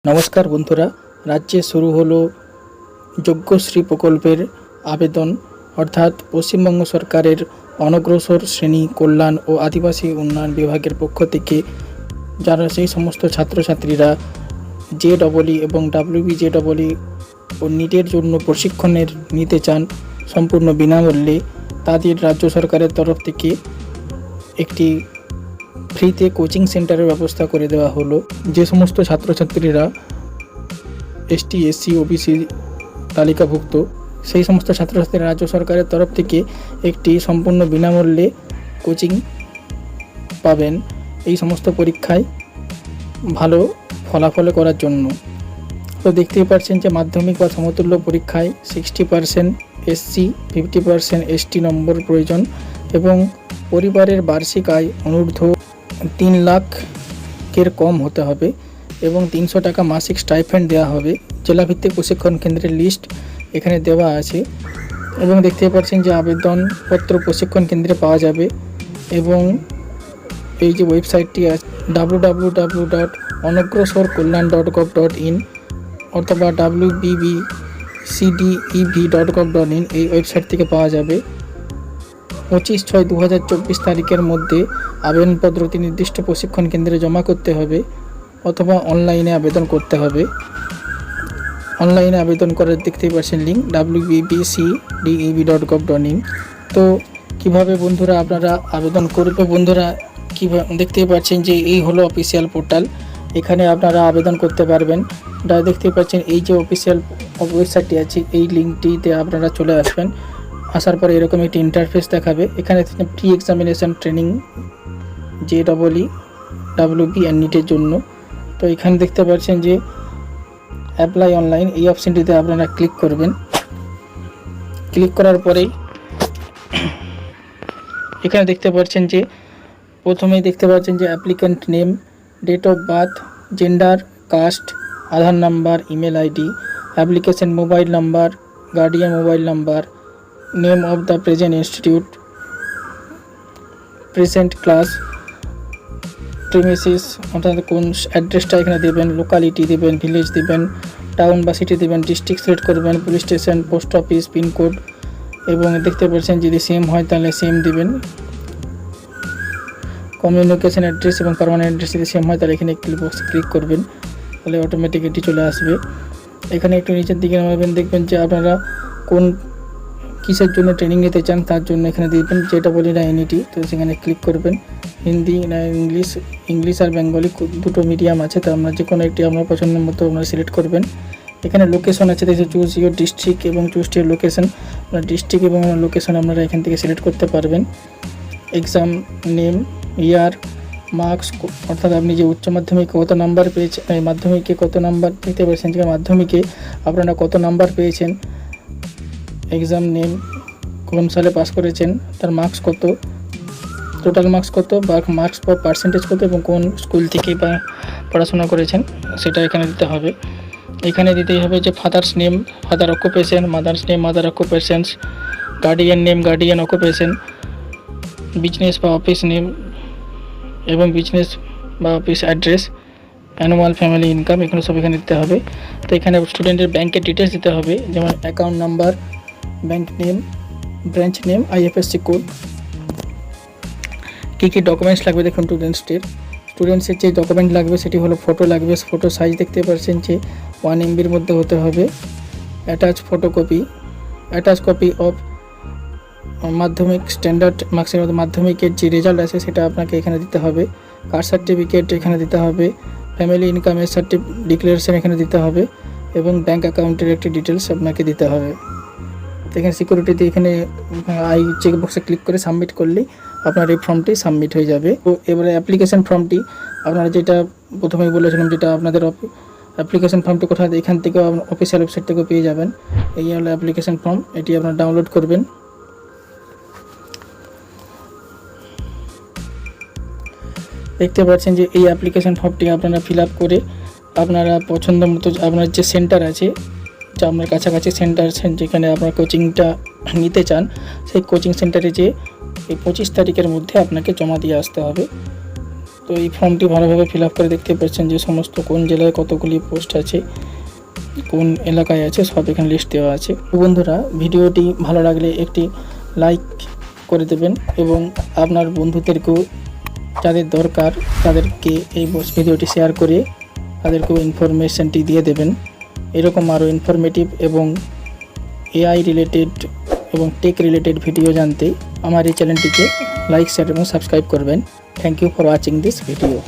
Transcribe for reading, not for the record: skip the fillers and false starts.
নমস্কার বন্ধুরা, রাজ্যে শুরু হলো যোগ্যশ্রী প্রকল্পের আবেদন। অর্থাৎ পশ্চিমবঙ্গ সরকারের অনগ্রসর শ্রেণী কল্যাণ ও আদিবাসী উন্নয়ন বিভাগের পক্ষ থেকে যারা সেই সমস্ত ছাত্রছাত্রীরা JEE এবং WBJEE ও নিটের জন্য প্রশিক্ষণের নিতে চান সম্পূর্ণ বিনামূল্যে, তাদের রাজ্য সরকারের তরফ থেকে একটি ফ্রিতে কোচিং সেন্টারের ব্যবস্থা করে দেওয়া হলো। যে সমস্ত ছাত্রছাত্রীরা ST SC OBC তালিকাভুক্ত, সেই সমস্ত ছাত্রছাত্রীরা রাজ্য সরকারের তরফ থেকে একটি সম্পূর্ণ বিনামূল্যে কোচিং পাবেন এই সমস্ত পরীক্ষায় ভালো ফলাফল করার জন্য। তো দেখতেই পাচ্ছেন যে মাধ্যমিক বা সমতুল্য পরীক্ষায় 60% SC 50% ST নম্বর প্রয়োজন এবং পরিবারের বার্ষিক আয় অনূর্ধ্ব 3 লাখের কম হতে হবে এবং 300 টাকা মাসিক স্টাইপেন্ড দেওয়া হবে। জেলাভিত্তিক প্রশিক্ষণ কেন্দ্রের লিস্ট এখানে দেওয়া আছে এবং দেখতে পাচ্ছেন যে আবেদনপত্র প্রশিক্ষণ কেন্দ্রে পাওয়া যাবে এবং এই যে ওয়েবসাইটটি আছে www.onogrosorkollan.gov.in অথবা wbbcdev.gov.in এই ওয়েবসাইট থেকে পাওয়া যাবে। 25/6/2024 তারিখের মধ্যে আবেদনপত্রটি নির্দিষ্ট প্রশিক্ষণ কেন্দ্রে জমা করতে হবে অথবা অনলাইনে আবেদন করতে হবে। অনলাইনে আবেদন করার দেখতেই পাচ্ছেন লিঙ্ক wbbcdev.gov.in। তো কিভাবে বন্ধুরা আপনারা আবেদন করবে, বন্ধুরা কীভাবে দেখতেই পাচ্ছেন যে এই হলো অফিসিয়াল পোর্টাল, এখানে আপনারা আবেদন করতে পারবেন। দেখতেই পাচ্ছেন এই যে অফিসিয়াল ওয়েবসাইটটি আছে, এই লিঙ্কটিতে আপনারা চলে আসবেন। আসার পরে এরকম একটি ইন্টারফেস দেখাবে। এখানে pre examination training JEE WB and নিটের জন্য। তো এখানে দেখতে পাচ্ছেন যে অ্যাপ্লাই অনলাইন, এই অপশানটিতে আপনারা ক্লিক করবেন। ক্লিক করার পরেই এখানে দেখতে পাচ্ছেন যে প্রথমেই দেখতে পাচ্ছেন যে applicant name, date of birth, gender, caste, Aadhaar number, email ID, application mobile number, guardian mobile number, name of the present institute, present class, premises অর্থাৎ কোন অ্যাড্রেসটা এখানে দেবেন, লোকালিটি দেবেন, ভিলেজ দেবেন, টাউন বা সিটি দেবেন, ডিস্ট্রিক্ট সিলেক্ট করবেন, police station, post office, pincode এবং দেখতে পাচ্ছেন যদি সেম হয় তাহলে সেম দেবেন। কমিউনিকেশন অ্যাড্রেস এবং পারমানেন্ট অ্যাড্রেস যদি সেম হয় তাহলে এখানে একটি বক্সে ক্লিক করবেন, তাহলে অটোমেটিক এটি চলে আসবে। এখানে একটু নিচের দিকে নামাবেন, দেখবেন যে আপনারা কোন কিসের জন্য ট্রেনিং নিতে চান তার জন্য এখানে দিবেন JEE না NET। তো সেখানে ক্লিক করবেন। হিন্দি না ইংলিশ আর বেঙ্গলি দুটো মিডিয়াম আছে, তো আপনার যে কোনো একটি আপনার পছন্দের মতো আপনারা সিলেক্ট করবেন। এখানে লোকেশন আছে, দেখে চুজ ইউর ডিস্ট্রিক্ট এবং চুজ ইউর লোকেশন। আপনার ডিস্ট্রিক্ট এবং লোকেশন আপনারা এখান থেকে সিলেক্ট করতে পারবেন। এক্সাম নেম, ইয়ার, মার্কস অর্থাৎ আপনি যে উচ্চ মাধ্যমিকে কত নাম্বার পেয়েছেন, মাধ্যমিকে কত নাম্বার দেখতে পাচ্ছেন যে মাধ্যমিকে আপনারা কত নাম্বার পেয়েছেন, এক্সাম নেম, কোন সালে পাস করেছেন, তার মার্কস কত, টোটাল মার্কস কত বা মার্কস বা পার্সেন্টেজ কত এবং কোন স্কুল থেকে বা পড়াশোনা করেছেন সেটা এখানে দিতে হবে। এখানে দিতেই হবে যে father's name, father occupation, mother's name, mother occupations, guardian name, guardian occupation, business বা অফিস নেম এবং বিজনেস বা office address, annual family income, এগুলো সব এখানে দিতে হবে। তো এখানে স্টুডেন্টের ব্যাংকের ডিটেলস দিতে হবে, যেমন account number, bank name, branch name, IFSC code. কী কী ডকুমেন্টস লাগবে দেখুন, স্টুডেন্টসের যে ডকুমেন্ট লাগবে সেটি হলো ফটো লাগবে। ফটো সাইজ দেখতে পাচ্ছেন যে 1 MBর মধ্যে হতে হবে। অ্যাটাচ কপি অফ মাধ্যমিক স্ট্যান্ডার্ড মার্কসের মধ্যে মাধ্যমিকের যে রেজাল্ট আছে সেটা আপনাকে এখানে দিতে হবে। কাস্ট সার্টিফিকেট এখানে দিতে হবে, ফ্যামিলি ইনকামের ডিক্লারেশন এখানে দিতে হবে এবং ব্যাঙ্ক অ্যাকাউন্টের একটি ডিটেলস আপনাকে দিতে হবে। তো এখানে সিকিউরিটিতে এখানে চেক বক্সে ক্লিক করে সাবমিট করলেই আপনার এই ফর্মটি সাবমিট হয়ে যাবে। তো এবারে অ্যাপ্লিকেশন ফর্মটি আপনারা যেটা প্রথমেই বলেছিলাম, যেটা আপনাদের অ্যাপ্লিকেশন ফর্মটি কোথায়, এখান থেকে অফিসিয়াল ওয়েবসাইট থেকে পেয়ে যাবেন। এই হলো অ্যাপ্লিকেশন ফর্ম, এটি আপনারা ডাউনলোড করবেন। দেখতে পাচ্ছেন যে এই অ্যাপ্লিকেশন ফর্মটি আপনারা ফিল আপ করে আপনারা পছন্দ মতো আপনার যে সেন্টার আছে, যা আপনার কাছাকাছি সেন্টার যেখানে আপনার কোচিংটা নিতে চান, সেই কোচিং সেন্টারে যে এই 25 তারিখের মধ্যে আপনাকে জমা দিয়ে আসতে হবে। তো তো এই ফর্মটি ভালোভাবে ফিল আপ করে দেখতে পাচ্ছেন যে সমস্ত কোন জেলায় কতগুলি পোস্ট আছে, কোন এলাকায় আছে, সব এখানে লিস্ট দেওয়া আছে। তো বন্ধুরা, ভিডিওটি ভালো লাগলে একটি লাইক করে দেবেন এবং আপনার বন্ধুদেরকেও যাদের দরকার তাদেরকে এই ভিডিওটি শেয়ার করে তাদেরকেও ইনফরমেশানটি দিয়ে দেবেন। এরকম আরও ইনফরমেটিভ এবং এআই রিলেটেড এবং টেক রিলেটেড ভিডিও জানতে আমার এই চ্যানেলটিকে লাইক, শেয়ার এবং সাবস্ক্রাইব করবেন। Thank you for watching this video.